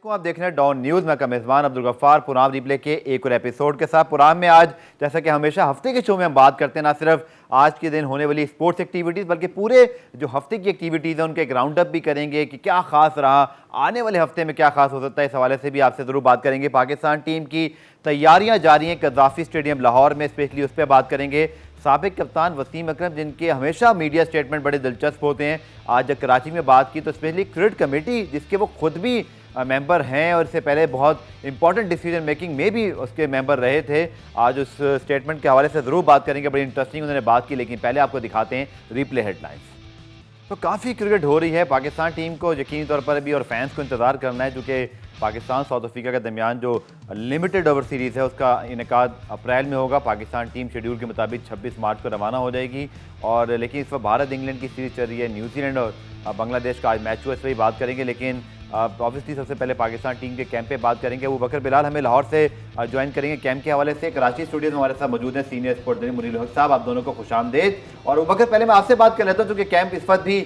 आप देख रहे हैं डॉन न्यूज़। मैं का मेज़बान अब्दुल गफ्फार पुराम रिप्ले के एक और एपिसोड के साथ। पुराम में आज जैसा कि हमेशा हफ्ते के शो में हम बात करते हैं, ना सिर्फ आज के दिन होने वाली स्पोर्ट्स एक्टिविटीज़ बल्कि पूरे जो हफ्ते की एक्टिविटीज़ हैं उनके एक राउंड अप भी करेंगे कि क्या खास रहा, आने वाले हफ्ते में क्या खास हो सकता है। इस हवाले से भी आपसे ज़रूर बात करेंगे। पाकिस्तान टीम की तैयारियाँ जारी हैं कज़ाफ़ी स्टेडियम लाहौर में, स्पेशली उस पर बात करेंगे। साबिक कप्तान वसीम अकरम, जिनके हमेशा मीडिया स्टेटमेंट बड़े दिलचस्प होते हैं, आज जब कराची में बात की तो स्पेशली क्रिकेट कमेटी जिसके वो खुद भी मेंबर हैं और इससे पहले बहुत इंपॉर्टेंट डिसीजन मेकिंग में भी उसके मेंबर रहे थे, आज उस स्टेटमेंट के हवाले से ज़रूर बात करेंगे। बड़ी इंटरेस्टिंग उन्होंने बात की, लेकिन पहले आपको दिखाते हैं रिप्ले हेडलाइंस। तो काफ़ी क्रिकेट हो रही है पाकिस्तान टीम को यकीनी तौर पर भी और फैंस को इंतज़ार करना है, क्योंकि पाकिस्तान साउथ अफ्रीका के दरमियान जो लिमिटेड ओवर सीरीज़ है उसका इनेकाद अप्रैल में होगा। पाकिस्तान टीम शेड्यूल के मुताबिक 26 मार्च को रवाना हो जाएगी। और लेकिन इस वक्त भारत इंग्लैंड की सीरीज़ चल रही है, न्यूजीलैंड और बांग्लादेश का आज मैच हुआ, इस पर ही बात करेंगे। लेकिन ऑब्वियसली सबसे पहले पाकिस्तान टीम के कैंप पे बात करेंगे। अबू बकर बिलाल हमें लाहौर से ज्वाइन करेंगे कैंप के हवाले से। कराची स्टूडियो में हमारे साथ मौजूद हैं सीनियर स्पोर्ट्स जर्नलिस्ट मुनीर हक साहब, आप दोनों को खुशामदीद। और अबू बकर, पहले मैं आपसे बात कर लेता हूँ क्योंकि कैंप इस वक्त भी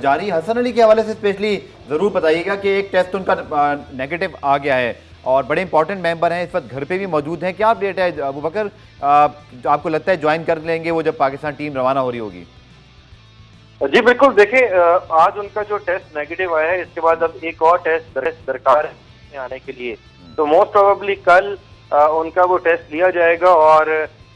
जारी। हसन अली के हवाले से स्पेशली ज़रूर बताइएगा कि एक टेस्ट उनका नेगेटिव आ गया है और बड़े इंपॉर्टेंट मेंबर हैं, इस वक्त घर पे भी मौजूद हैं। क्या अपडेट है अबू बकर, आपको लगता है ज्वाइन कर लेंगे वो जब पाकिस्तान टीम रवाना हो रही होगी? जी बिल्कुल, देखिए आज उनका जो टेस्ट नेगेटिव आया है, इसके बाद अब एक और टेस्ट दरकार है आने के लिए। तो मोस्ट प्रोबेबली कल उनका वो टेस्ट लिया जाएगा और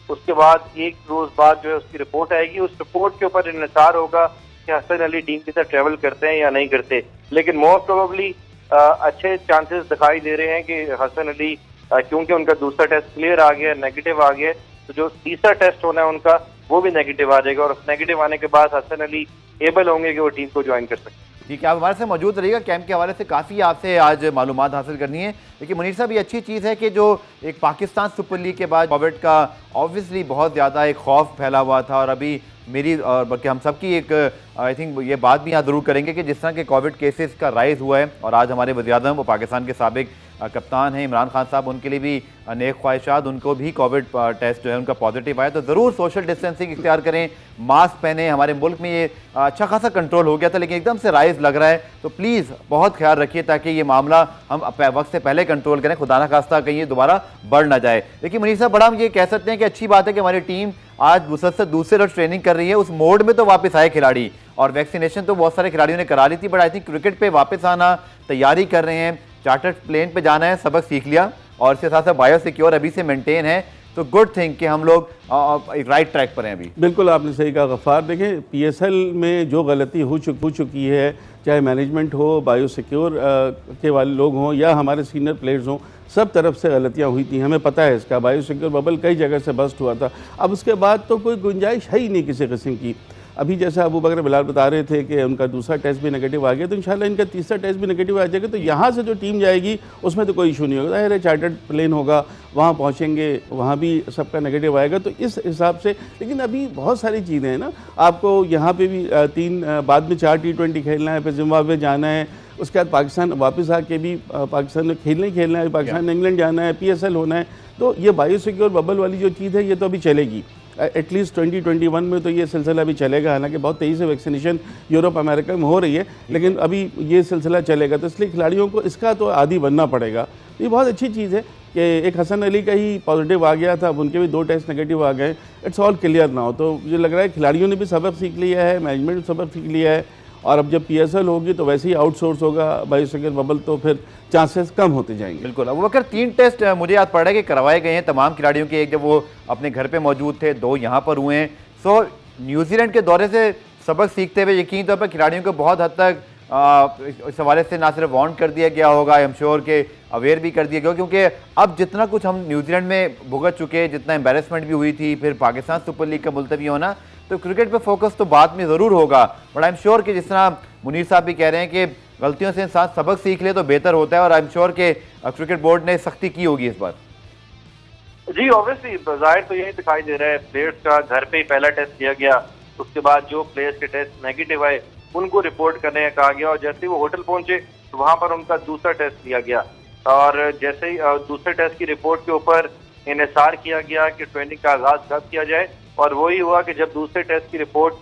उसके बाद एक रोज बाद जो है उसकी रिपोर्ट आएगी। उस रिपोर्ट के ऊपर इन्हिसार होगा कि हसन अली टीम के साथ ट्रेवल करते हैं या नहीं करते। लेकिन मोस्ट प्रोबेबली अच्छे चांसेस दिखाई दे रहे हैं कि हसन अली, क्योंकि उनका दूसरा टेस्ट क्लियर आ गया, नेगेटिव आ गया, तो जो तीसरा टेस्ट होना है उनका वो भी नेगेटिव आ जाएगा और नेगेटिव आने के बाद हसन अली एबल होंगे कि वो टीम को ज्वाइन कर सकें। ठीक है, आप हमारे साथ मौजूद रहिएगा। कैंप के हवाले से काफ़ी आपसे आज मालूमात हासिल करनी है। लेकिन मुनीर साहब, ये अच्छी चीज़ है कि जो एक पाकिस्तान सुपर लीग के बाद कोविड का ऑब्वियसली बहुत ज़्यादा एक खौफ फैला हुआ था और अभी मेरी और बल्कि हम सब की एक आई थिंक ये बात भी यहाँ ज़रूर करेंगे कि जिस तरह के कोविड केसेस का राइज़ हुआ है और आज हमारे वज़ीर-ए-आज़म वो पाकिस्तान के साबिक कप्तान हैं इमरान खान साहब, उनके लिए भी नेक ख्वाहिशात, उनको भी कोविड टेस्ट जो है उनका पॉजिटिव आया। तो ज़रूर सोशल डिस्टेंसिंग इख्तियार करें, मास्क पहने। हमारे मुल्क में ये अच्छा खासा कंट्रोल हो गया था लेकिन एकदम से राइज़ लग रहा है, तो प्लीज़ बहुत ख्याल रखिए ताकि ये मामला हम वक्त से पहले कंट्रोल करें, खुदा ना खास्ता कहीं ये दोबारा बढ़ ना जाए। लेकिन मुनीर साहब, बड़ा हम ये कह सकते हैं कि अच्छी बात है कि हमारी टीम आज मुसलसल दूसरे रोज ट्रेनिंग कर रही है। उस मोड में तो वापस आए खिलाड़ी और वैक्सीनेशन तो बहुत सारे खिलाड़ियों ने करा ली थी, बट आई थिंक क्रिकेट पे वापस आना, तैयारी कर रहे हैं, चार्टर्ड प्लेन पे जाना है, सबक सीख लिया और इसके साथ साथ बायो सिक्योर अभी से मेंटेन है। तो गुड थिंग कि हम लोग राइट ट्रैक पर हैं अभी। बिल्कुल आपने सही कहा गफ्फार। देखें, पीएसएल में जो गलती हो चुकी है, चाहे मैनेजमेंट हो, बायो सिक्योर के वाले लोग हों या हमारे सीनियर प्लेयर्स हों, सब तरफ से गलतियां हुई थी, हमें पता है इसका। बायो सिक्योर बबल कई जगह से बस्ट हुआ था। अब उसके बाद तो कोई गुंजाइश है ही नहीं किसी किस्म की। अभी जैसा अबू बकर बिलाल बता रहे थे कि उनका दूसरा टेस्ट भी नेगेटिव आ गया, तो इंशाल्लाह इनका तीसरा टेस्ट भी नेगेटिव आ जाएगा। तो यहाँ से जो टीम जाएगी उसमें तो कोई इशू नहीं होगा, ज़ाहिर है चार्टर्ड प्लेन होगा, वहाँ पहुँचेंगे, वहाँ भी सबका नेगेटिव आएगा। तो इस हिसाब से, लेकिन अभी बहुत सारी चीज़ें हैं ना, आपको यहाँ पे भी बाद में 4 T20 खेलना है, फिर जिम्बाब्वे जाना है, उसके बाद पाकिस्तान वापस आके भी पाकिस्तान में खेलना है, पाकिस्तान ने इंग्लैंड जाना है, PSL होना है। तो ये बायो सिक्योर बबल वाली जो चीज़ है ये तो अभी चलेगी, एटलीस्ट 2021 में तो ये सिलसिला भी चलेगा। हालांकि बहुत तेज़ी से वैक्सीनेशन यूरोप अमेरिका में हो रही है, लेकिन अभी ये सिलसिला चलेगा। तो इसलिए खिलाड़ियों को इसका तो आदी बनना पड़ेगा। ये बहुत अच्छी चीज़ है कि एक हसन अली का ही पॉजिटिव आ गया था, अब उनके भी 2 टेस्ट नेगेटिव आ गए। It's all clear now. तो मुझे लग रहा है खिलाड़ियों ने भी सबक सीख लिया है, मैनेजमेंट ने सबक सीख लिया है और अब जब PSL होगी तो वैसे ही आउटसोर्स होगा बायो सिक्योर बबल, तो फिर चांसेस कम होते जाएंगे। बिल्कुल। अब अगर 3 टेस्ट मुझे याद पड़ रहा है कि करवाए गए हैं तमाम खिलाड़ियों के, एक जब वो अपने घर पे मौजूद थे, 2 यहाँ पर हुए हैं। सो न्यूजीलैंड के दौरे से सबक सीखते हुए यकीनी तौर पर खिलाड़ियों को बहुत हद तक इस हवाले से ना सिर्फ वार्न कर दिया गया होगा, आई एम श्योर के अवेयर भी कर दिया गया, क्योंकि अब जितना कुछ हम न्यूजीलैंड में भुगत चुके, जितना एम्बेरसमेंट भी हुई थी, फिर पाकिस्तान सुपर लीग का मुलतवी होना, तो क्रिकेट पे फोकस तो बाद में ज़रूर होगा। बट आई एम श्योर कि जिस तरह मुनीर साहब भी कह रहे हैं कि गलतियों से इंसान सबक सीख ले तो बेहतर होता है और आई एम श्योर के क्रिकेट बोर्ड ने सख्ती की होगी इस बार। जी ऑब्वियसली जाहिर तो यही दिखाई दे रहा है, प्लेयर्स का घर पे ही पहला टेस्ट किया गया, उसके बाद जो प्लेयर्स के टेस्ट नेगेटिव आए उनको रिपोर्ट करने का कहा गया और जैसे ही वो होटल पहुंचे तो वहां पर उनका दूसरा टेस्ट लिया गया और जैसे ही दूसरे टेस्ट की रिपोर्ट के ऊपर इन्हिसार किया गया कि ट्रेनिंग का आगाज कब किया जाए और वही हुआ कि जब दूसरे टेस्ट की रिपोर्ट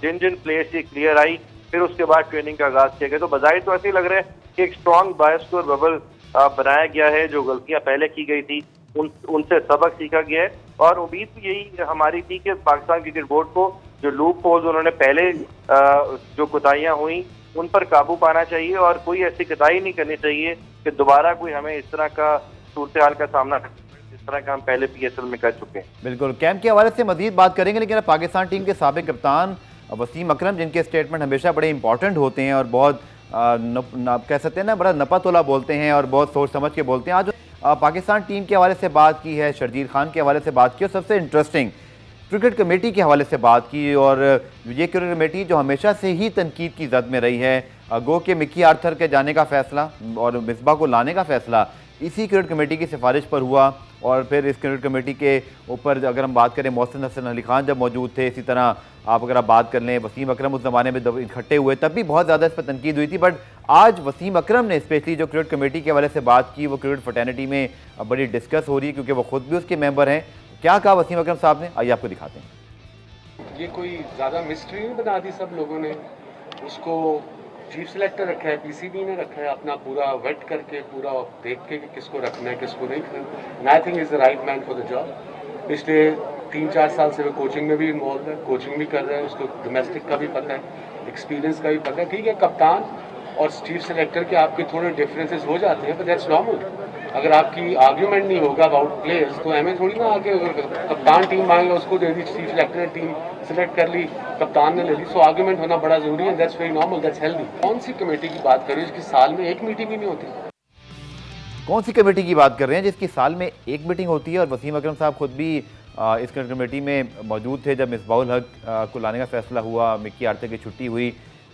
जिन जिन प्लेयर्स की क्लियर आई फिर उसके बाद ट्रेनिंग का आगाज किया गया। तो बजाय तो ऐसे ही लग रहा है कि एक स्ट्रॉन्ग बायोस्कोर बबल बनाया गया है। जो गलतियां पहले की गई थी उनसे सबक सीखा गया है, और उम्मीद भी यही हमारी थी कि पाकिस्तान क्रिकेट बोर्ड को जो लूप होल्स उन्होंने पहले जो कुताहियां हुई उन पर काबू पाना चाहिए, और कोई ऐसी कुताही नहीं करनी चाहिए कि दोबारा कोई हमें इस तरह का सूरत हाल का सामना करना पड़े जिस तरह का हम पहले PSL में कर चुके हैं। बिल्कुल, कैंप के हवाले से मजीद बात करेंगे, लेकिन अब पाकिस्तान टीम के साबिक कप्तान वसीम अकरम, जिनके स्टेटमेंट हमेशा बड़े इंपॉर्टेंट होते हैं और बहुत कह सकते हैं ना, बड़ा नपा तोला बोलते हैं और बहुत सोच समझ के बोलते हैं। आज पाकिस्तान टीम के हवाले से बात की है, शर्जील खान के हवाले से बात की, और सबसे इंटरेस्टिंग क्रिकेट कमेटी के हवाले से बात की। और ये क्रिकेट कमेटी जो हमेशा से ही तनकीद की जद में रही है, गो के मिकी आर्थर के जाने का फैसला और मिसबा को लाने का फैसला इसी क्रिकेट कमेटी की सिफारिश पर हुआ, और फिर इस क्रिकेट कमेटी के ऊपर अगर हम बात करें, मोहसिन हसन अली खान जब मौजूद थे, इसी तरह आप अगर आप बात कर लें वसीम अकरम उस ज़माने में जब इकट्ठे हुए तब भी बहुत ज़्यादा इस पर तनकीद हुई थी। बट आज वसीम अकरम ने स्पेशली जो क्रिकेट कमेटी के हवाले से बात की, वो क्रिकेट फ्रेटर्निटी में बड़ी डिस्कस हो रही है, क्योंकि वो खुद भी उसके मेंबर हैं। क्या कहा वसीम अकरम साहब ने, आइए आपको दिखाते हैं। ये कोई ज़्यादा मिस्ट्री नहीं बना दी सब लोगों ने। उसको चीफ सेलेक्टर रखा है, PCB ने रखा है, अपना पूरा वेट करके पूरा देख के कि किसको रखना है किसको नहीं रखना। I think is the right man for the job. पिछले 3-4 साल से वो कोचिंग में भी इन्वॉल्व है, कोचिंग भी कर रहे हैं, उसको डोमेस्टिक का भी पता है, एक्सपीरियंस का भी पता है। ठीक है, कप्तान और चीफ सेलेक्टर के आपके थोड़े डिफरेंसेस हो जाते हैं, बट दैट्स नॉर्मल। अगर आपकी आर्ग्यूमेंट नहीं होगा अबाउट प्लेयर्स तो हमें थोड़ी ना आके कप्तान टीम मांगे उसको दे दी, चीफ सेलेक्टर ने टीम सेलेक्ट कर ली, कप्तान ने ले ली, सो आर्ग्यूमेंट होना बड़ा जरूरी है। That's very normal, that's healthy. कौन सी कमेटी की बात कर रही है जिसकी साल में एक मीटिंग भी नहीं होती? कौन सी कमेटी की बात कर रहे हैं जिसकी साल में एक मीटिंग होती है? और वसीम अकरम साहब खुद भी इस कमेटी में मौजूद थे जब मिसबाहुल हक को लाने का फैसला हुआ, मिक्की आर्थर की छुट्टी हुई।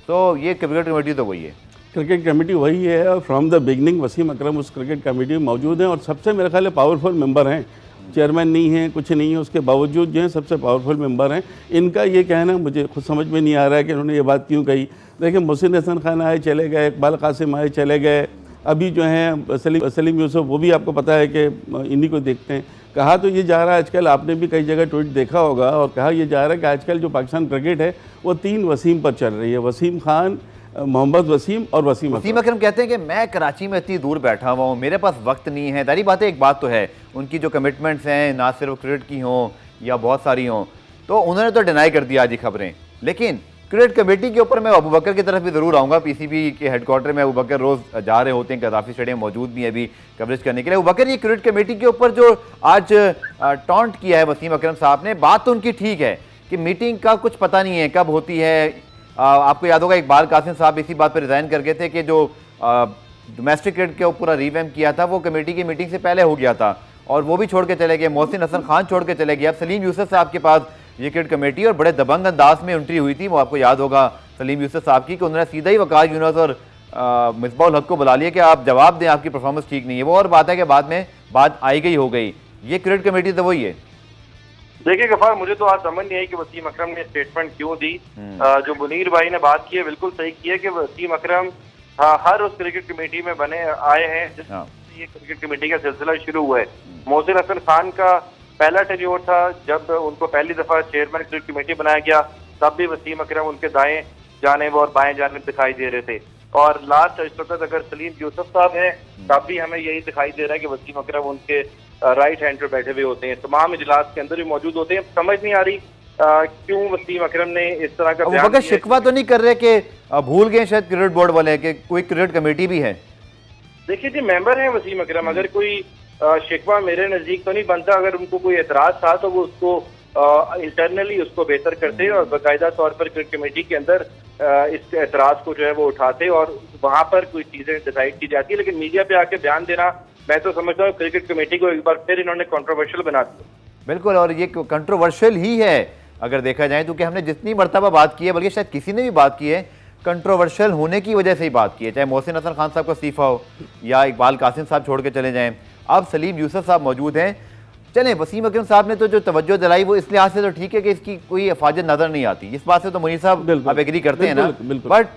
तो ये क्रिकेट कमेटी तो वही है, क्रिकेट कमेटी वही है, और फ्रॉम द बिगनिंग वसीम अकरम उस क्रिकेट कमेटी में मौजूद हैं और सबसे मेरे ख्याल है पावरफुल मेंबर हैं। चेयरमैन नहीं है, कुछ नहीं है, उसके बावजूद जो है सबसे पावरफुल मेंबर हैं। इनका ये कहना मुझे खुद समझ में नहीं आ रहा है कि उन्होंने ये बात क्यों कही। देखिए, मोहसिन हसन खान आए चले गए, इकबाल कासिम आए चले गए, अभी जो हैं सलीम यूसुफ, वो भी आपको पता है कि इन्हीं को देखते हैं। कहा तो ये जा रहा है आजकल, आपने भी कई जगह ट्वीट देखा होगा, और कहा ये जा रहा है कि आजकल जो पाकिस्तान क्रिकेट है वो 3 वसीम पर चल रही है, वसीम खान, मोहम्मद वसीम और वसीम अकरम कहते हैं कि मैं कराची में इतनी दूर बैठा हुआ हूँ, मेरे पास वक्त नहीं है। दारी बात है, एक बात तो है, उनकी जो कमिटमेंट्स हैं ना सिर्फ क्रिकेट की हों या बहुत सारी हों, तो उन्होंने तो डिनाई कर दिया आज ही खबरें। लेकिन क्रिकेट कमेटी के ऊपर मैं अबू बकर की तरफ भी ज़रूर आऊँगा। PCB के हेडक्वार्टर में अबू बकर रोज़ जा रहे होते हैं, गद्दाफी स्टेडियम मौजूद भी है अभी कवरेज करने के लिए। अबू बकर, ये क्रिकेट कमेटी के ऊपर जो आज टॉन्ट किया है वसीम अकरम साहब ने, बात तो उनकी ठीक है कि मीटिंग का कुछ पता नहीं है कब होती है। आपको याद होगा इकबाल कासिम साहब इसी बात पर रिज़ाइन कर गए थे कि जो डोमेस्टिक क्रिकेट के पूरा रिवैम्प किया था वो कमेटी की मीटिंग से पहले हो गया था, और वो भी छोड़ के चले गए। मोहसिन हसन खान छोड़ के चले गए। अब सलीम यूसुफ साहब के पास ये क्रिकेट कमेटी, और बड़े दबंग अंदाज में एंट्री हुई थी, वो आपको याद होगा सलीम यूसुफ साहब की, कि उन्होंने सीधा ही वकार यूनुस और मिसबाहुल हक को बुला लिया कि आप जवाब दें, आपकी परफॉर्मेंस ठीक नहीं है। वो और बात है कि बाद में बात आई गई हो गई। ये क्रिकेट कमेटी तो वही है। देखिए गफार, मुझे तो आज समझ नहीं आई कि वसीम अकरम ने स्टेटमेंट क्यों दी। जो मुनीर भाई ने बात की है बिल्कुल सही की है कि वसीम अकरम हर उस क्रिकेट कमेटी में बने आए हैं जिससे ये क्रिकेट कमेटी का सिलसिला शुरू हुआ है। मोहसिन हसन खान का पहला टेन्योर था जब उनको पहली दफा चेयरमैन क्रिकेट कमेटी बनाया गया, तब भी वसीम अकरम उनके दाएं जानिब और बाएं जानिब दिखाई दे रहे थे। और लास्ट इस वक्त अगर सलीम यूसुफ साहब हैं तब भी हमें यही दिखाई दे रहा है कि वसीम अकरम उनके राइट हैंड पर बैठे हुए होते हैं, तमाम इजलास के अंदर भी मौजूद होते हैं। समझ नहीं आ रही क्यों वसीम अकरम ने इस तरह का बयान दिया। शिकवा तो नहीं कर रहे कि भूल गए शायद क्रिकेट बोर्ड वाले कि कोई क्रिकेट कमेटी भी है? देखिए जी, मेंबर हैं वसीम अकरम, अगर कोई शिकवा मेरे नजदीक तो नहीं बनता। अगर उनको कोई एतराज था तो वो उसको इंटरनली उसको बेहतर करते और बाकायदा तौर पर क्रिकेट कमेटी के अंदर इस एतराज को जो है वो उठाते और वहां पर कोई चीजें डिसाइड की जाती है। लेकिन मीडिया पे आके बयान देना, मैं तो समझता हूँ क्रिकेट कमेटी को एक बार फिर इन्होंने कंट्रोवर्शियल बना दिया। बिल्कुल, और ये कंट्रोवर्शियल ही है अगर देखा जाए, क्योंकि हमने जितनी मरतबा बात की है, बल्कि शायद किसी ने भी बात की है, कंट्रोवर्शियल होने की वजह से ही बात की है। चाहे मोहसिन हसन खान साहब का इस्तीफा हो या इकबाल कासिम साहब छोड़ के चले जाएं, अब सलीम यूसुफ साहब मौजूद हैं। चलें, वसीम अकरम साहब ने तो जो तवज्जो दिलाई वो इस लिहाज से तो ठीक है कि इसकी कोई हिफाजत नजर नहीं आती। इस बात से तो मुनीर साहब आप एग्री करते हैं ना? बट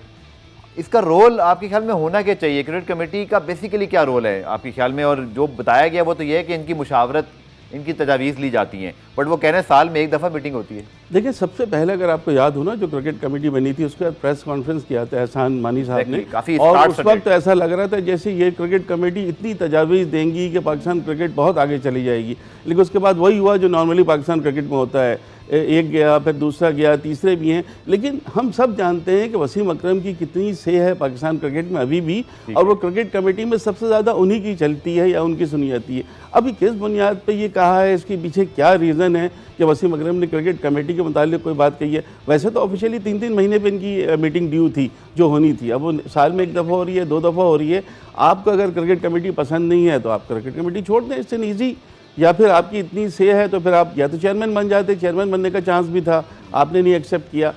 इसका रोल आपके ख्याल में होना क्या चाहिए? क्रिकेट कमेटी का बेसिकली क्या रोल है आपके ख्याल में? और जो बताया गया वो तो ये है कि इनकी मुशावरत, इनकी तजावीज़ ली जाती हैं, बट वो कह रहे हैं साल में एक दफ़ा मीटिंग होती है। देखिए, सबसे पहले अगर आपको याद हो ना, जो क्रिकेट कमेटी बनी थी उसके बाद प्रेस कॉन्फ्रेंस किया था एहसान मानी साहब ने, काफी और स्टार्ट उस वक्त ऐसा लग रहा था जैसे ये क्रिकेट कमेटी इतनी तजावीज़ देंगी कि पाकिस्तान क्रिकेट बहुत आगे चली जाएगी। लेकिन उसके बाद वही हुआ जो नॉर्मली पाकिस्तान क्रिकेट में होता है, एक गया, फिर दूसरा गया, तीसरे भी हैं। लेकिन हम सब जानते हैं कि वसीम अकरम की कितनी से है पाकिस्तान क्रिकेट में अभी भी, और वो क्रिकेट कमेटी में सबसे ज़्यादा उन्हीं की चलती है या उनकी सुनी जाती है। अभी किस बुनियाद पे ये कहा है, इसके पीछे क्या रीज़न है कि वसीम अकरम ने क्रिकेट कमेटी के मुतालिक कोई बात कही है? वैसे तो ऑफिशियली 3-3 महीने पे इनकी मीटिंग ड्यू थी जो होनी थी, अब वो साल में 1 दफ़ा हो रही है, 2 दफ़ा हो रही है। आपको अगर क्रिकेट कमेटी पसंद नहीं है तो आप क्रिकेट कमेटी छोड़ दें, इट्स एन ईजी। या फिर आपकी इतनी से है तो फिर आप या तो चेयरमैन बन जाते, चेयरमैन बनने का चांस भी था, आपने नहीं एक्सेप्ट किया।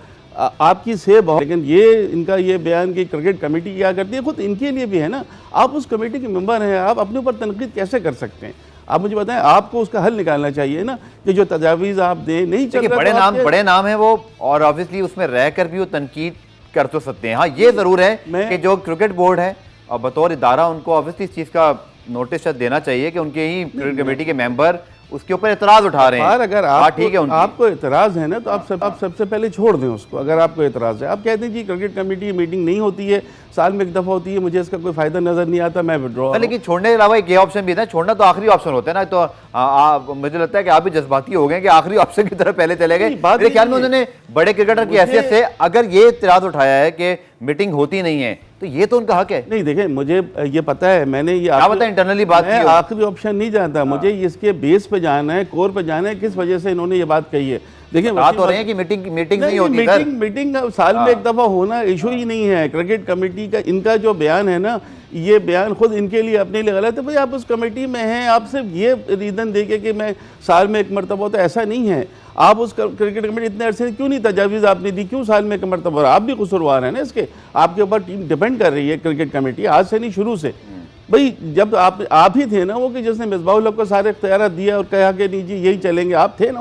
आपकी से बहुत, लेकिन ये इनका ये बयान कि क्रिकेट कमेटी क्या करती है, खुद इनके लिए भी है ना। आप उस कमेटी के मेंबर हैं, आप अपने ऊपर तनकीद कैसे कर सकते हैं? आप मुझे बताएं, आपको उसका हल निकालना चाहिए ना, कि जो तजावीज़ आप दें नहीं चल रहा। बड़े नाम है वो, और ऑब्वियसली उसमें रहकर भी वो तनकीद कर तो सकते हैं। हाँ, ये ज़रूर है कि जो क्रिकेट बोर्ड है और बतौर इदारा उनको ऑब्वियसली इस चीज़ का नोटिस देना चाहिए कि उनके ही क्रिकेट कमेटी के मेंबर उसके ऊपर एतराज़ उठा रहे हैं। अगर आपको एतराज़ है ना तो आप सबसे पहले छोड़ दें उसको। अगर आपको एतराज़ है, आप कहते हैं जी क्रिकेट कमेटी की मीटिंग नहीं होती है, साल में 1 दफ़ा होती है, मुझे इसका कोई फ़ायदा नज़र नहीं आता, मैं विड्रॉ। लेकिन छोड़ने के अलावा एक ये ऑप्शन भी था, छोड़ना तो आखिरी ऑप्शन होता है ना। तो मुझे लगता है कि आप भी जज्बाती हो गए कि आखिरी ऑप्शन की तरफ पहले चले गए। मेरे ख्याल में उन्होंने बड़े क्रिकेटर की हैसियत से अगर ये एतराज़ उठाया है कि मीटिंग होती नहीं है, तो ये तो उनका हक है। नहीं, देखें, मुझे ये पता है, मैंने ये इंटरनली बात की, आखिरी ऑप्शन नहीं जानता, मुझे इसके बेस पे जाना है, कोर पे जाना है, किस वजह से इन्होंने ये बात कही है। देखिए, बात हो रही है कि मीटिंग नहीं होती सर। मीटिंग साल में 1 दफ़ा होना इशू ही नहीं है। क्रिकेट कमेटी का इनका जो बयान है ना, ये बयान खुद इनके लिए अपने लिए गलत है। भाई, आप उस कमेटी में हैं, आप सिर्फ ये रीज़न देके कि मैं साल में 1 मरतबा, तो ऐसा नहीं है। आप उस क्रिकेट कमेटी इतने अरसे क्यों नहीं तजावीज़ आपने दी, क्यों साल में 1 मरतबा? आप भी कसूरवार हैं ना इसके, आपके ऊपर टीम डिपेंड कर रही है क्रिकेट कमेटी, आज से नहीं, शुरू से। भाई, जब आप ही थे ना वो कि जिसने मिसबाहुल हक को सारे इख्तियारात दिया और कहा कि नहीं जी यही चलेंगे, आप थे ना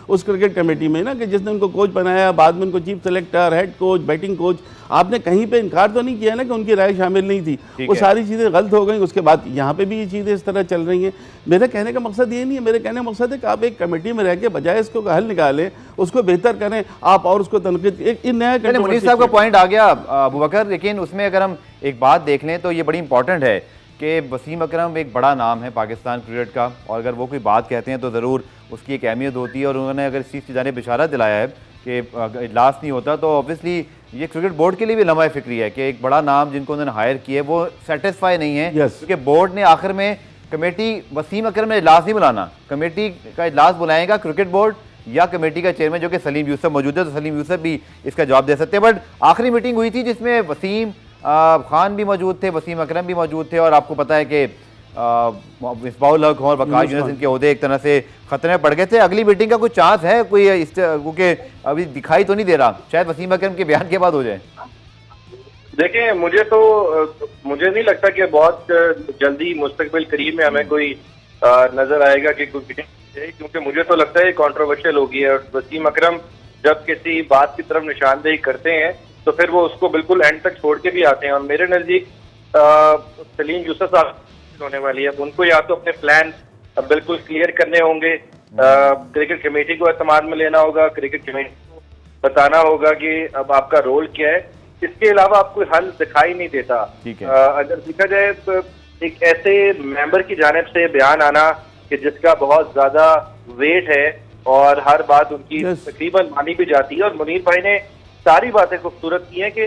उस क्रिकेट कमेटी में ना, कि जिसने उनको कोच बनाया, बाद में उनको chief selector, head coach, batting coach. आपने कहीं पे इनकार तो नहीं किया ना कि उनकी राय शामिल नहीं थी। वो सारी चीज़ें गलत हो गई। उसके बाद यहाँ पे भी ये चीज़ें इस तरह चल रही हैं। मेरे कहने का मकसद ये नहीं है, मेरे कहने का मकसद है कि आप एक कमेटी में रह के बजाय इसको हल निकालें, उसको बेहतर करें आप, और उसको तनकीद एक नया। मुनीर साहब का पॉइंट आ गया अबू बकर, लेकिन उसमें अगर हम एक बात देख लें तो ये बड़ी इंपॉर्टेंट है कि वसीम अकरम एक बड़ा नाम है पाकिस्तान क्रिकेट का, और अगर वो कोई बात कहते हैं तो ज़रूर उसकी एक अहमियत होती है। और उन्होंने अगर इस चीज़ की जानिब इशारा दिलाया है कि इजलास नहीं होता, तो ऑब्वियसली ये क्रिकेट बोर्ड के लिए भी लम्हा फिक्री है कि एक बड़ा नाम जिनको उन्होंने हायर किया है वो सेटिस्फाई नहीं है, क्योंकि बोर्ड ने आखिर में कमेटी, वसीम अकरम ने इजलास नहीं बुलाना, कमेटी का इजलास बुलाएगा क्रिकेट बोर्ड या कमेटी का चेयरमैन जो कि सलीम यूसुफ मौजूद है, तो सलीम यूसुफ भी इसका जवाब दे सकते हैं। बट आखिरी मीटिंग हुई थी जिसमें वसीम खान भी मौजूद थे, वसीम अकरम भी मौजूद थे, और आपको पता है कि मिसबाहुल हक और वकार यूनुस इनके ओहदे एक तरह से खतरे में पड़ गए थे। अगली मीटिंग का कुछ चांस है कोई, क्योंकि अभी दिखाई तो नहीं दे रहा, शायद वसीम अकरम के बयान के बाद हो जाए। देखिए, मुझे नहीं लगता कि बहुत जल्दी मुस्तकबिल करीब में हमें कोई नजर आएगा कि कोई मीटिंग, क्योंकि मुझे तो लगता है कंट्रोवर्शियल होगी। और वसीम अकरम जब किसी बात की तरफ निशानदेही करते हैं तो फिर वो उसको बिल्कुल एंड तक छोड़ के भी आते हैं। और मेरे नज़दीक सलीम यूसुफ साहब होने वाली है, उनको या तो अपने प्लान बिल्कुल क्लियर करने होंगे, क्रिकेट कमेटी को एतमाद में लेना होगा, क्रिकेट कमेटी को बताना होगा कि अब आपका रोल क्या है। इसके अलावा आपको हल दिखाई नहीं देता। अगर देखा जाए तो एक ऐसे मेंबर की जानिब से बयान आना कि जिसका बहुत ज्यादा वेट है और हर बात उनकी तकरीबन मानी भी जाती है, और मुनीर भाई ने सारी बातें खूबसूरत की हैं कि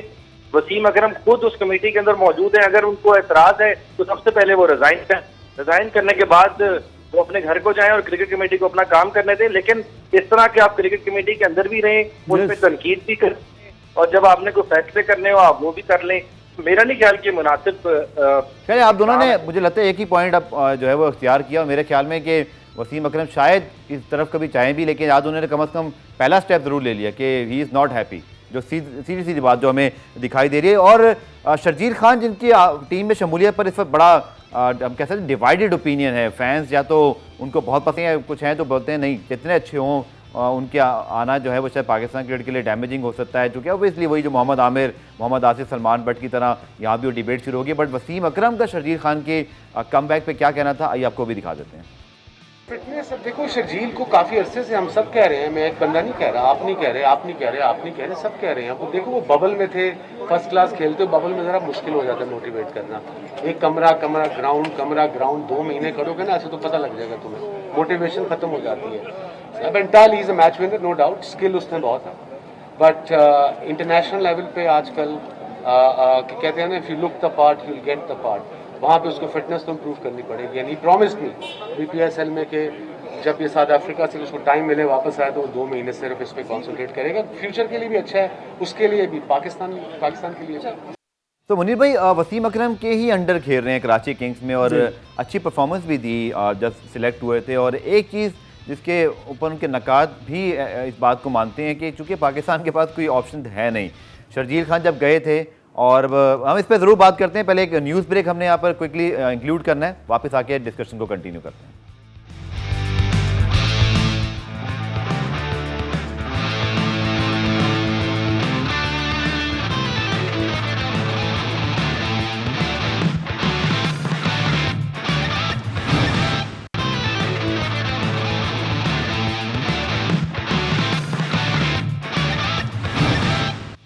वसीम अकरम खुद उस कमेटी के अंदर मौजूद है। अगर उनको एतराज है तो सबसे पहले वो रिजाइन करने के बाद वो अपने घर को जाएं और क्रिकेट कमेटी को अपना काम करने दें। लेकिन इस तरह के आप क्रिकेट कमेटी के अंदर भी रहें, उस पर तनकीद भी करें, और जब आपने कोई फैसले करने हो आप वो भी कर लें। मेरा नहीं ख्याल कि मुनासिब। खैर, आप दोनों ने मुझे लगता है एक ही पॉइंट अब जो है वो इख्तियार किया, और मेरे ख्याल में कि वसीम अकरम शायद इस तरफ कभी चाहें भी, लेकिन आज उन्होंने कम अज़ कम पहला स्टेप ज़रूर ले लिया कि ही इज़ नॉट हैप्पी, जो सीधी सीधी बात जो हमें दिखाई दे रही है। और शर्जील खान जिनकी टीम में शमूलियत पर इस वक्त बड़ा हम कह सकते हैं डिवाइडेड ओपिनियन है, फैंस या तो उनको बहुत पसंद है, कुछ हैं तो बोलते हैं नहीं कितने अच्छे हों, उनके आना जो है वो शायद पाकिस्तान क्रिकेट के लिए डैमेजिंग हो सकता है, क्योंकि ऑब्वियसली वही जो मोहम्मद आमिर, मोहम्मद आसिफ, सलमान बट की तरह यहाँ भी वो डिबेट शुरू होगी। बट वसीम अकरम का शर्जील खान के कम बैक पर क्या कहना था, आइए आपको भी दिखा देते हैं। फिटनेस, अब देखो शर्जील को काफी अरसे से हम सब कह रहे हैं, मैं एक बंदा नहीं कह रहा, आप नहीं कह रहे, आप नहीं कह रहे, आप नहीं कह रहे, सब कह रहे हैं। अब देखो वो बबल में थे, फर्स्ट क्लास खेलते हो, बबल में जरा मुश्किल हो जाता है मोटिवेट करना। एक कमरा ग्राउंड 2 महीने करोगे ना ऐसे तो पता लग जाएगा तुम्हें, मोटिवेशन खत्म हो जाती है। अब एंटाली is a match winner, no doubt, skill उसमें बहुत है, बट इंटरनेशनल लेवल पे आजकल कहते हैं ना, if you look the part you will get the part, वहाँ पे उसको फिटनेस तो इम्प्रूव करनी पड़ेगी। यानी प्रॉमिस नहीं बीपीएसएल में कि जब ये साउथ अफ्रीका से उसको टाइम मिले वापस आए तो वो 2 महीने सिर्फ इस पर कॉन्सेंट्रेट करेगा। फ्यूचर के लिए भी अच्छा है, उसके लिए भी, पाकिस्तान के लिए अच्छा है। तो मुनीर भाई, वसीम अकरम के ही अंडर खेल रहे हैं कराची किंग्स में और अच्छी परफॉर्मेंस भी दी जब सिलेक्ट हुए थे। और एक चीज़ जिसके ऊपर उनके नकाद भी इस बात को मानते हैं कि चूँकि पाकिस्तान के पास कोई ऑप्शन है नहीं, शर्जील खान जब गए थे, और हम इस पर ज़रूर बात करते हैं। पहले एक न्यूज़ ब्रेक हमने यहाँ पर क्विकली इंक्लूड करना है, वापस आके डिस्कशन को कंटिन्यू करते हैं।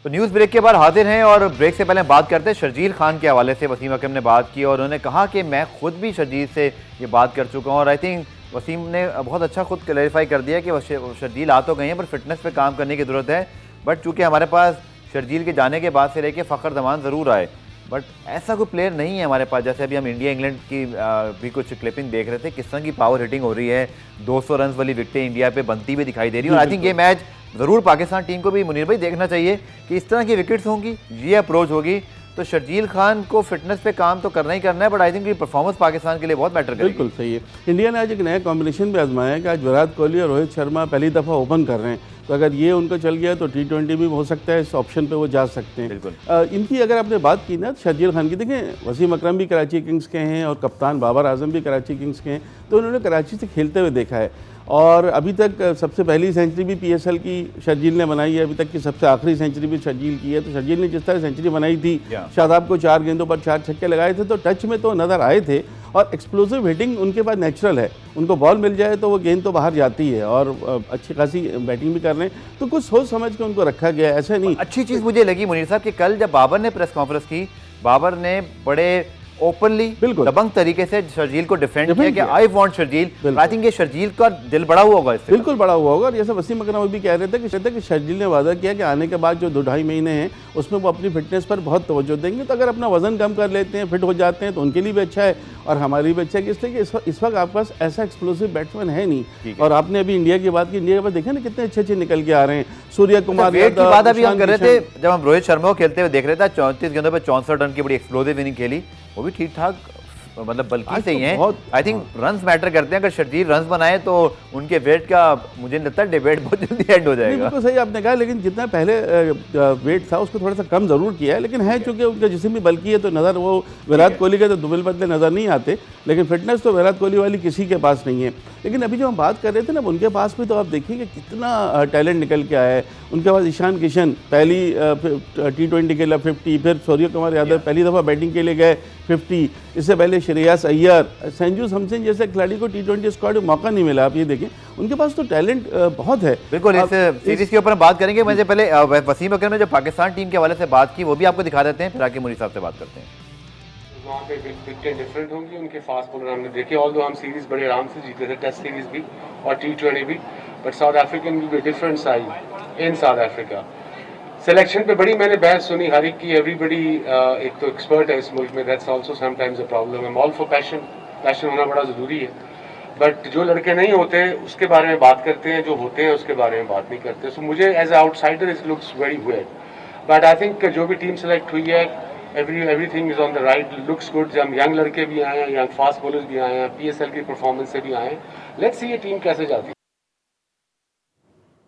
तो न्यूज़ ब्रेक के बाद हाजिर हैं और ब्रेक से पहले बात करते हैं शर्जील खान के हवाले से। वसीम अकरम ने बात की और उन्होंने कहा कि मैं खुद भी शर्जील से ये बात कर चुका हूँ और आई थिंक वसीम ने बहुत अच्छा खुद क्लैरिफाई कर दिया कि शर्जील आ तो गए हैं पर फिटनेस पे काम करने की ज़रूरत है। बट चूँकि हमारे पास शर्जील के जाने के बाद से लेके फ़खर जमान ज़रूर आए, बट ऐसा कोई प्लेयर नहीं है हमारे पास। जैसे अभी हम इंडिया इंग्लैंड की भी कुछ क्लिपिंग देख रहे थे, किस तरह की पावर हिटिंग हो रही है, 200 रन वाली विकेटें इंडिया पे बनती हुई दिखाई दे रही है। और आई थिंक ये मैच ज़रूर पाकिस्तान टीम को भी मुनीर भाई देखना चाहिए कि इस तरह की विकेट्स होंगी, ये अप्रोच होगी, तो शर्जील खान को फिटनेस पे काम तो करना ही करना है। बट आई थिंक ये परफॉर्मेंस पाकिस्तान के लिए बहुत मैटर करेगी। बिल्कुल सही है। इंडिया ने आज एक नया कॉम्बिनेशन भी आजमाया है कि आज विराट कोहली और रोहित शर्मा पहली दफ़ा ओपन कर रहे हैं, तो अगर ये उनका चल गया तो T20 भी हो सकता है, इस ऑप्शन पे वो जा सकते हैं। बिल्कुल। इनकी अगर आपने बात की ना शर्जील खान की, देखें वसीम अकरम भी कराची किंग्स के हैं और कप्तान बाबर आजम भी कराची किंग्स के हैं, तो उन्होंने कराची से खेलते हुए देखा है। और अभी तक सबसे पहली सेंचुरी भी PSL की शर्जील ने बनाई है, अभी तक की सबसे आखिरी सेंचुरी भी शर्जील की है। तो शर्जील ने जिस तरह सेंचुरी बनाई थी, शादाब को 4 गेंदों पर 4 छक्के लगाए थे, तो टच में तो नज़र आए थे और एक्सप्लोसिव हिटिंग उनके पास नेचुरल है। उनको बॉल मिल जाए तो वो गेंद तो बाहर जाती है और अच्छी खासी बैटिंग भी कर रहे हैं, तो कुछ सोच समझ के उनको रखा गया है, ऐसा नहीं। अच्छी चीज़ मुझे लगी मुनीर साहब कि कल जब बाबर ने प्रेस कॉन्फ्रेंस की, बाबर ने बड़े ओपनली दबंग तरीके से शर्जील को डिफेंड किया कि I want Sharjeel. I think ये शर्जील का दिल बड़ा हुआ होगा इससे, बिल्कुल बड़ा हुआ होगा। और जैसे वसीम अकरम भी कह रहे थे कि शर्जील ने वादा किया कि आने के बाद जो 2-2.5 महीने हैं उसमें वो अपनी फिटनेस पर बहुत तवज्जो देंगे। तो अगर अपना वजन कम कर लेते हैं, फिट हो जाते हैं, तो उनके लिए भी अच्छा है और हमारे लिए भी अच्छा है कि इसलिए कि इस वक्त आपके पास ऐसा एक्सप्लोसिव बैट्समैन है नहीं। और आपने अभी इंडिया की बात की, इंडिया के पास देखा ना कितने अच्छे निकल के आ रहे हैं। सूर्य कुमार की बात अभी हम कर रहे थे, जब हम रोहित शर्मा को खेलते हुए देख रहे थे, 34 गेंदों पर 64 रन की बड़ी एक्सप्लोसिव इनिंग खेली, वो भी ठीक ठाक मतलब बल्कि सही है। आई थिंक रन्स मैटर करते हैं, अगर शर्जील रन्स बनाए तो उनके वेट का मुझे लगता है डिबेट बहुत जल्दी एंड हो जाएगा। बिल्कुल सही आपने कहा, लेकिन जितना पहले वेट था उसको थोड़ा सा कम जरूर किया है, लेकिन है चूंकि उनका जिस्म भी बल्कि है तो नज़र वो विराट कोहली के तो दुबल बदले नज़र नहीं आते, लेकिन फिटनेस तो विराट कोहली वाली किसी के पास नहीं है। लेकिन अभी जो हम बात कर रहे थे ना, उनके पास भी तो आप देखिए कि कितना टैलेंट निकल के आया है। उनके पास ईशान किशन पहली T20 के लिए 50, फिर सूर्य कुमार यादव पहली दफ़ा बैटिंग के लिए गए 50, इससे पहले श्रेयस अय्यर, संजू सैमसन जैसे खिलाड़ी को T20 स्क्वाड में मौका नहीं मिला। आप ये देखें उनके पास तो टैलेंट बहुत है। बिल्कुल, इस सीरीज के ऊपर हम बात करेंगे। मुझे पहले वसीम अकरम ने जो पाकिस्तान टीम के हवाले से बात की वो भी आपको दिखा देते हैं, फिर आके मुनीर साहब से बात करते हैं। वहाँ पे विकेटें डिफरेंट होंगी, उनके फास्ट बॉलर हमने देखे, ऑल्दो हम सीरीज बड़े आराम से जीते थे, टेस्ट सीरीज भी और T20 भी, but south African will be different side in south Africa. Selection पे बड़ी मैंने बहस सुनी हर एक की, एवरीबडी एक तो एक्सपर्ट है इस मुल्क में, that's also sometimes a problem. I am all for passion होना बड़ा ज़रूरी है, बट जो लड़के नहीं होते उसके बारे में बात करते हैं, जो होते हैं उसके बारे में बात नहीं करते। सो मुझे as a outsider it looks very weird, but I think जो भी टीम सेलेक्ट हुई है everything is on the right, looks good. हम यंग लड़के भी आए हैं, यंग फास्ट बॉलर्स भी आए हैं, PSL की परफॉर्मेंस से भी आए हैं। लेट्स सी ये टीम कैसे जाती है।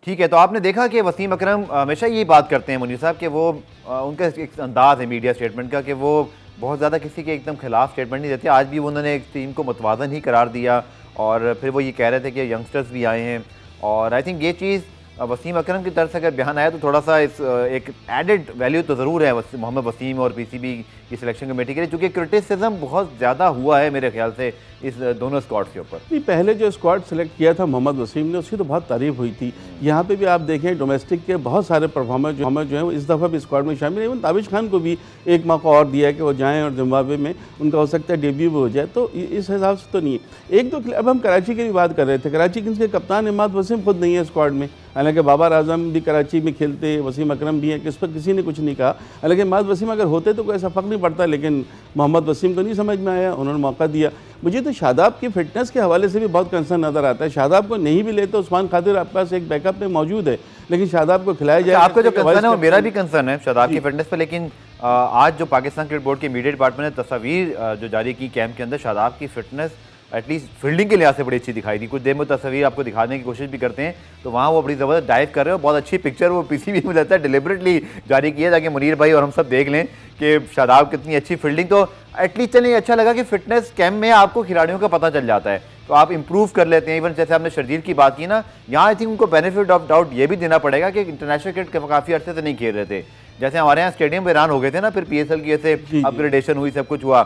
ठीक है, तो आपने देखा कि वसीम अकरम हमेशा यही बात करते हैं मुनीर साहब कि वो उनका एक अंदाज़ है मीडिया स्टेटमेंट का कि वो बहुत ज़्यादा किसी के एकदम खिलाफ स्टेटमेंट नहीं देते। आज भी उन्होंने एक टीम को मुतवाज़न ही करार दिया और फिर वो ये कह रहे थे कि यंगस्टर्स भी आए हैं और आई थिंक ये चीज़ वसीम अकरम की तरफ से अगर बयान आया तो थोड़ा सा इस एक एडेड वैल्यू तो ज़रूर है मोहम्मद वसीम और पीसीबी की सिलेक्शन कमेटी के लिए, चूँकि क्रिटिसिज्म बहुत ज़्यादा हुआ है मेरे ख्याल से इस दोनों स्क्वाड्स के ऊपर। नहीं, पहले जो स्क्वाड सेलेक्ट किया था मोहम्मद वसीम ने, उसकी तो बहुत तारीफ हुई थी। यहाँ पे भी आप देखें डोमेस्टिक के बहुत सारे परफॉर्मर जो हैं वो इस दफ़ा भी स्क्वाड में शामिल हैं। इवन ताबिश खान को भी एक मौका और दिया है कि वो जाएँ और जिम्बाब्वे में उनका हो सकता है डेब्यू भी हो जाए, तो इस हिसाब से तो नहीं है। एक तो अब हम कराची की भी बात कर रहे थे, कराची किंग्स के कप्तान इमाद वसीम खुद नहीं है स्क्वाड में, हालांकि बाबर आजम भी कराची में खेलते, वसीम अकरम भी हैं, किस पर किसी ने कुछ नहीं कहा। हालांकि इमाद वसीम अगर होते तो कोई ऐसा फ़र्क नहीं पड़ता, लेकिन मोहम्मद वसीम को नहीं समझ में आया, उन्होंने मौका दिया। मुझे तो शादाब की फिटनेस के हवाले से भी बहुत कंसर्न नज़र आता है। शादाब को नहीं भी लेते, उस्मान खातिर आपके पास एक बैकअप में मौजूद है, लेकिन शादाब को खिलाया जाए। आपका जो कंसर्न है वो मेरा भी कंसर्न है शादाब की फिटनेस पर, लेकिन आज जो पाकिस्तान क्रिकेट बोर्ड के मीडिया डिपार्टमेंट ने तस्वीर जो जारी की कैंप के अंदर, शादाब की फिटनेस एटलीस्ट फील्डिंग के लिहाज से बड़ी अच्छी दिखाई दी। कुछ देर में तस्वीर आपको दिखाने की कोशिश भी करते हैं तो वहाँ वो बड़ी ज़बरदस्त डाइव कर रहे हो, बहुत अच्छी पिक्चर वो पीसीबी में लगता है डिलिबरेटली जारी की है ताकि मुनीर भाई और हम सब देख लें कि शादाब कितनी अच्छी फील्डिंग। तो एटलीस्ट चलिए अच्छा लगा कि फिटनेस कैंप में आपको खिलाड़ियों का पता चल जाता है तो आप इंप्रूव कर लेते हैं। इवन जैसे आपने शर्जील की बात की ना, यहाँ आई थिंक उनको बेनिफिट ऑफ डाउट ये भी देना पड़ेगा कि इंटरनेशनल क्रिकेट काफ़ी अर्से से नहीं खेल रहे थे। जैसे हमारे यहाँ स्टेडियम वीरान हो गए थे ना, फिर PSL की ऐसे अपग्रेडेशन हुई, सब कुछ हुआ,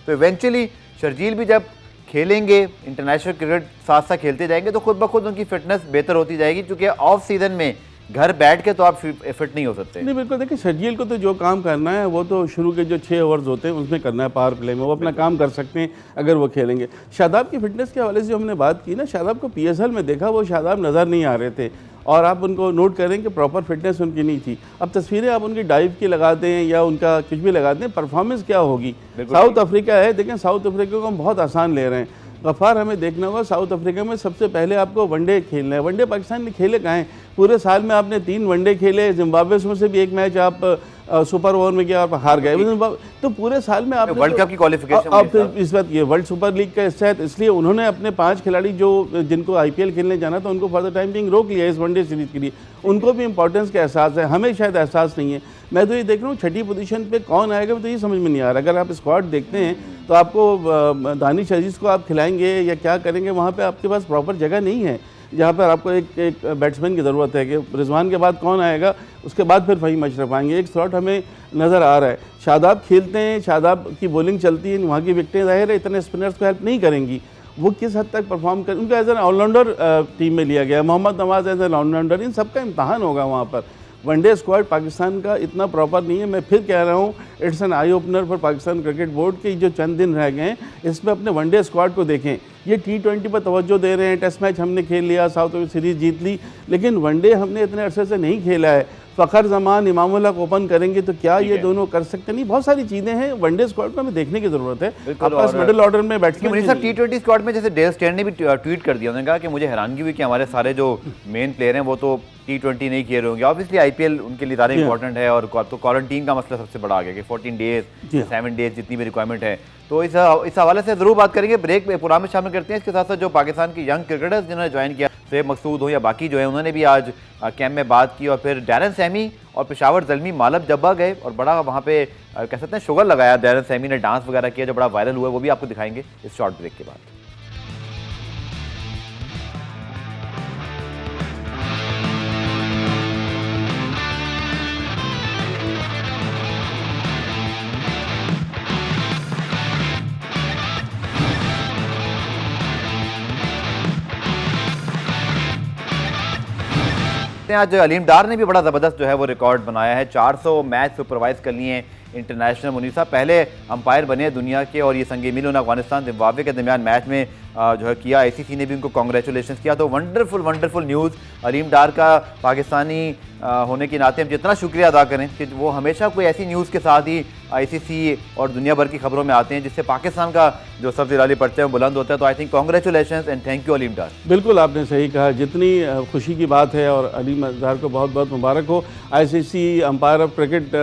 तो इवेंचुअली शर्जील भी जब खेलेंगे इंटरनेशनल क्रिकेट साथ साथ खेलते जाएंगे तो खुद ब खुद उनकी फिटनेस बेहतर होती जाएगी, क्योंकि ऑफ सीजन में घर बैठ के तो आप फिट नहीं हो सकते। नहीं, बिल्कुल। देखिए शर्जील को तो जो काम करना है वो तो शुरू के जो 6 ओवर्स होते हैं उसमें करना है, पावर प्ले में वो अपना काम कर सकते हैं अगर वो खेलेंगे। शादाब की फिटनेस के हवाले से जो हमने बात की ना, शादाब को PSL में देखा, वो शादाब नज़र नहीं आ रहे थे और आप उनको नोट करें कि प्रॉपर फिटनेस उनकी नहीं थी। अब तस्वीरें आप उनकी डाइव की लगा दें या उनका कुछ भी लगा दें, परफॉर्मेंस क्या होगी। साउथ अफ्रीका है, देखें साउथ अफ्रीका को हम बहुत आसान ले रहे हैं। गफ़ार, हमें देखना होगा साउथ अफ्रीका में सबसे पहले आपको वनडे खेलना है। वनडे पाकिस्तान ने खेले कहाँ हैं? पूरे साल में आपने 3 वनडे खेले, जिम्बाब्वे में से भी एक मैच आप सुपर ओवर में गया और हार गए, तो पूरे साल में आप वर्ल्ड कप की क्वालिफिकेशन आप इस बात ये वर्ल्ड सुपर लीग का हिस्सा है, इसलिए उन्होंने अपने 5 खिलाड़ी जो जिनको IPL खेलने जाना था उनको फॉर द टाइम बिंग रोक लिया इस वनडे सीरीज के लिए। उनको भी इंपॉर्टेंस का एहसास है, हमें शायद एहसास नहीं है। मैं तो ये देख रहा हूँ 6ठी पोजीशन पे कौन आएगा तो ये समझ में नहीं आ रहा। अगर आप स्क्वाड देखते हैं तो आपको दानिश अजीज़ को आप खिलाएंगे या क्या करेंगे, वहाँ पे आपके पास प्रॉपर जगह नहीं है जहाँ पर आपको एक बैट्समैन की ज़रूरत है कि रिजवान के बाद कौन आएगा, उसके बाद फिर फ़हीम अशरफ आएंगे। एक स्लॉट हमें नज़र आ रहा है। शादाब खेलते हैं, शादाब की बॉलिंग चलती है, वहाँ की विकेटें ज़ाहिर है इतने स्पिनर्स को हेल्प नहीं करेंगी, वो किस हद तक परफॉर्म कर, उनका एज एन ऑलराउंडर टीम में लिया गया। मोहम्मद नवाज़ एज एन ऑलराउंडर, इन सबका इम्तहान होगा वहाँ पर। वनडे स्क्वाड पाकिस्तान का इतना प्रॉपर नहीं है। मैं फिर कह रहा हूँ, it's an eye opener for Pakistan cricket board के जो चंद दिन रह गए हैं इसमें अपने वनडे स्क्वाड को देखें। ये T20 पर तवज्जो दे रहे हैं, टेस्ट मैच हमने खेल लिया, साउथ अफ्रीका सीरीज़ जीत ली, लेकिन वनडे हमने इतने अरसे से नहीं खेला है। फ़खर जमान, इमामुल्लाह को ओपन करेंगे तो क्या ये दोनों कर सकते नहीं? बहुत सारी चीज़ें हैं, वनडे स्क्वाड को हमें देखने की ज़रूरत है। आपके पास मिडिल ऑर्डर में बैट्समैन T20 स्क्वाड में जैसे डेल स्टेन ने भी ट्वीट कर दिया, उन्होंने कहा कि मुझे हैरानगी हुई कि हमारे सारे जो मेन प्लेयर हैं वो तो T20 नहीं खेल रहे होंगे। ऑब्वियसली IPL उनके लिए ज़्यादा इंपॉर्टेंट है, और तो क्वारंटीन का मसला सबसे बड़ा आ गया कि 14 डेज 7 डेज जितनी भी रिक्वायरमेंट है, तो इस हवाले से ज़रूर बात करेंगे। ब्रेक में प्रोग्राम में शामिल करते हैं। इसके साथ साथ जो पाकिस्तान की यंग क्रिकेटर्स जिन्होंने ज्वाइन किया, शोएब मकसूद हो या बाकी जो है, उन्होंने भी आज कैंप में बात की, और फिर डैरन सैमी और पेशावर ज़ल्मी मालब जब्बा गए और बड़ा वहाँ पे कह सकते हैं शुगर लगाया। डैरन सैमी ने डांस वगैरह किया जो बड़ा वायरल हुआ है, वो भी आपको दिखाएंगे इस शॉर्ट ब्रेक के बाद। आज अलीम डार ने भी बड़ा ज़बरदस्त जो है वो रिकॉर्ड बनाया है। 400 मैच सुपरवाइज कर लिए हैं इंटरनेशनल। मुनीर साहब पहले अंपायर बने दुनिया के, और ये संगे मिल उन्होंने अफगानिस्तान जिम्बाब्वे के दरमियान मैच में जो है किया। ICC ने भी उनको कॉन्ग्रेचुलेशन किया। तो वंडरफुल न्यूज़ अलीम डार का पाकिस्तानी होने के नाते हम जितना शुक्रिया अदा करें कि वो हमेशा कोई ऐसी न्यूज़ के साथ ही ICC और दुनिया भर की खबरों में आते हैं जिससे पाकिस्तान का जो सबसे लाली पर्चा है बुलंद होता है। तो I think congratulation and thank you Aleem Dar. बिल्कुल आपने सही कहा, जितनी खुशी की बात है, और अलीम डार को बहुत बहुत मुबारक हो। ICC अंपायर ऑफ क्रिकेट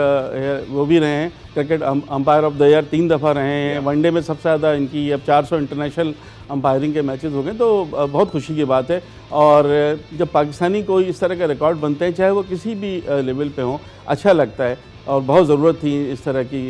वो भी रहे हैं, cricket umpire of the year 3 दफ़ा रहे हैं। वनडे में सबसे ज़्यादा इनकी अब 400 इंटरनेशनल अंपायरिंग के मैचेस हो गए, तो बहुत खुशी की बात है। और जब पाकिस्तानी कोई इस तरह का रिकॉर्ड बनते हैं, चाहे वो किसी भी लेवल पे हो, अच्छा लगता है। और बहुत ज़रूरत थी इस तरह की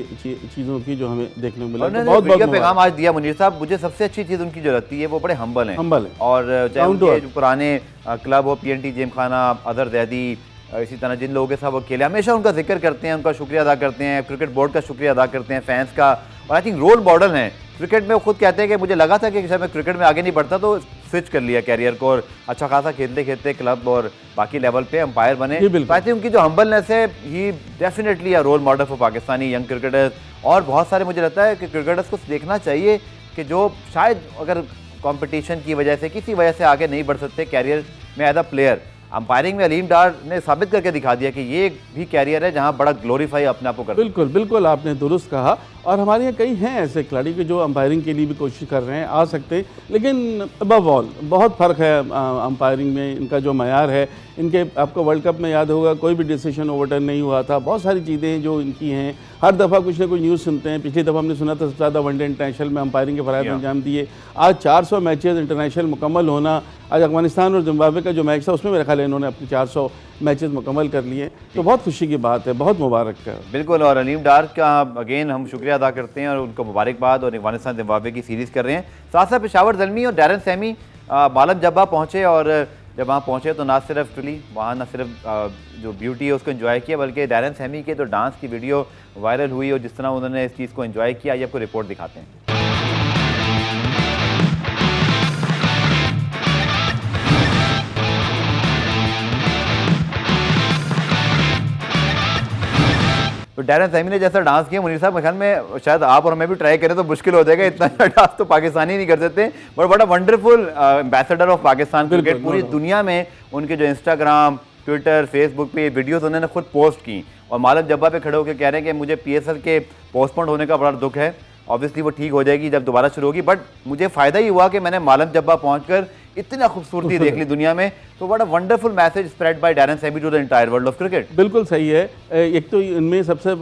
चीज़ों की जो हमें देखने को मिला। उन्होंने तो बहुत वीडियो बहुत पैगाम आज दिया मुनीर साहब, मुझे सबसे अच्छी चीज़ उनकी जो लगती है वो बड़े हम्बल हैं। हम्बल है और चाहे Down to उनके earth। जो पुराने क्लब हो, PNT जिमखाना, अदर ज़ैदी, इसी तरह जिन लोगों के साथ वो खेले, हमेशा उनका जिक्र करते हैं, उनका शुक्रिया अदा करते हैं, क्रिकेट बोर्ड का शुक्रिया अदा करते हैं, फैंस का। और आई थिंक रोल मॉडल हैं क्रिकेट में। वो खुद कहते हैं कि मुझे लगा था कि शायद मैं क्रिकेट में आगे नहीं बढ़ता तो स्विच कर लिया कैरियर को, और अच्छा खासा खेलते खेलते क्लब और बाकी लेवल पे अंपायर बने। जी, बिल्कुल। आई थिंक उनकी जो हम्बलनेस है ही definitely a role model for Pakistani young cricketers. और बहुत सारे मुझे लगता है कि क्रिकेटर्स को देखना चाहिए कि जो शायद अगर कंपटीशन की वजह से किसी वजह से आगे नहीं बढ़ सकते कैरियर में एज अ प्लेयर, अंपायरिंग में अलीम डार ने साबित करके दिखा दिया कि ये भी कैरियर है जहां बड़ा ग्लोरीफाई अपने आप को कर। बिल्कुल बिल्कुल आपने दुरुस्त कहा। और हमारे यहाँ कई हैं ऐसे खिलाड़ी के जो अंपायरिंग के लिए भी कोशिश कर रहे हैं, आ सकते हैं, लेकिन अबव ऑल बहुत फ़र्क है अंपायरिंग में। इनका जो मयार है, इनके आपको वर्ल्ड कप में याद होगा कोई भी डिसीजन ओवरटर्न नहीं हुआ था। बहुत सारी चीज़ें जो इनकी हैं, हर दफ़ा कुछ ना कुछ न्यूज़ सुनते हैं। पिछली दफ़ा हमने सुना था सबसे ज़्यादा वनडे इंटरनेशनल में अंपायरिंग के फ़राइज़ अंजाम दिए। आज 400 मैचेज़ इंटरनेशनल मुकम्मल होना, आज अफगानिस्तान और जिम्बाब्वे का जो मैच था उसमें मेरा ख्याल है इन्होंने अपने 400 मैचेस मुकम्मल कर लिए, तो बहुत खुशी की बात है, बहुत मुबारक है। बिल्कुल। और अलीम डार का अगेन हम शुक्रिया अदा करते हैं और उनको मुबारकबाद। और अफगानिस्तान जिम्बाब्वे की सीरीज़ कर रहे हैं। साथ साथ पेशावर ज़ल्मी और डैरन सैमी मालम जब्बा पहुँचे, और जब वहाँ पहुँचे तो ना सिर्फ वहाँ ना सिर्फ जो ब्यूटी है उसको एंजॉय किया, बल्कि डैरन सैमी के तो डांस की वीडियो वायरल हुई और जिस तरह उन्होंने इस चीज़ को एंजॉय किया, ये आपको रिपोर्ट दिखाते हैं। तो डैरन सैमी ने जैसा डांस किया मुनीर साहब, ख्याल में शायद आप और मैं भी ट्राई करें तो मुश्किल हो जाएगा, इतना डांस तो पाकिस्तानी नहीं कर सकते। बट बड़ा wonderful ambassador of Pakistan cricket. पूरी दुनिया में उनके जो इंस्टाग्राम, ट्विटर, फेसबुक पे वीडियोस उन्होंने खुद पोस्ट की और मालम जब्बा पे खड़े होकर कह रहे हैं कि मुझे PSL के पोस्टपोन होने का बड़ा दुख है। ऑब्वियसली वो ठीक हो जाएगी जब दोबारा शुरू होगी, बट मुझे फ़ायदा ही हुआ कि मैंने मालम जब्बा पहुँच इतना खूबसूरती देख ली दुनिया में। तो बड़ा wonderful message spread by Darren Sammy to the entire world of cricket. बिल्कुल सही है। एक तो इनमें सबसे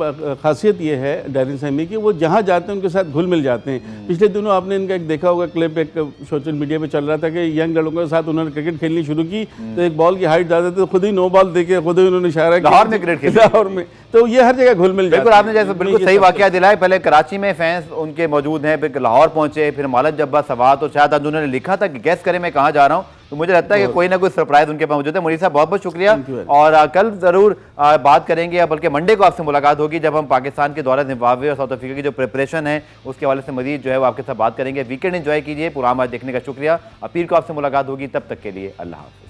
खासियत ये है डैरन सैमी की, वो जहाँ जाते हैं उनके साथ घुल मिल जाते हैं। पिछले दिनों आपने इनका एक देखा होगा क्लिप, एक सोशल मीडिया पे चल रहा था कि यंग लड़कों के साथ उन्होंने क्रिकेट खेलनी शुरू की, तो एक बॉल की हाइट ज़्यादा थी तो खुद ही नो बॉल देके खुद ही उन्होंने इशारा किया लाहौर में क्रिकेट खेला। लाहौर में, तो ये हर जगह घुल मिल जाते हैं। बिल्कुल आपने जैसे बिल्कुल सही वाकया दिलाया। पहले कराची में फैंस उनके मौजूद हैं, फिर लाहौर पहुंचे, फिर मालम जब्बा सवात, और शायद आज उन्होंने लिखा था कि गैस करें मैं कहाँ जा रहा हूँ। तो मुझे लगता है कि कोई ना कोई सरप्राइज उनके पास मौजूद है। मुनीर साहब बहुत बहुत शुक्रिया। और कल जरूर बात करेंगे, बल्कि मंडे को आपसे मुलाकात होगी जब हम पाकिस्तान के दौरे जिम्बाब्वे और साउथ अफ्रीका की जो प्रिपरेशन है उसके हवाले से मजीद जो है वो आपके साथ बात करेंगे। वीकेंड एंजॉय कीजिए। पूरा मैच देखने का शुक्रिया। अपील को आपसे मुलाकात होगी, तब तक के लिए अल्लाह हाफ़िज़।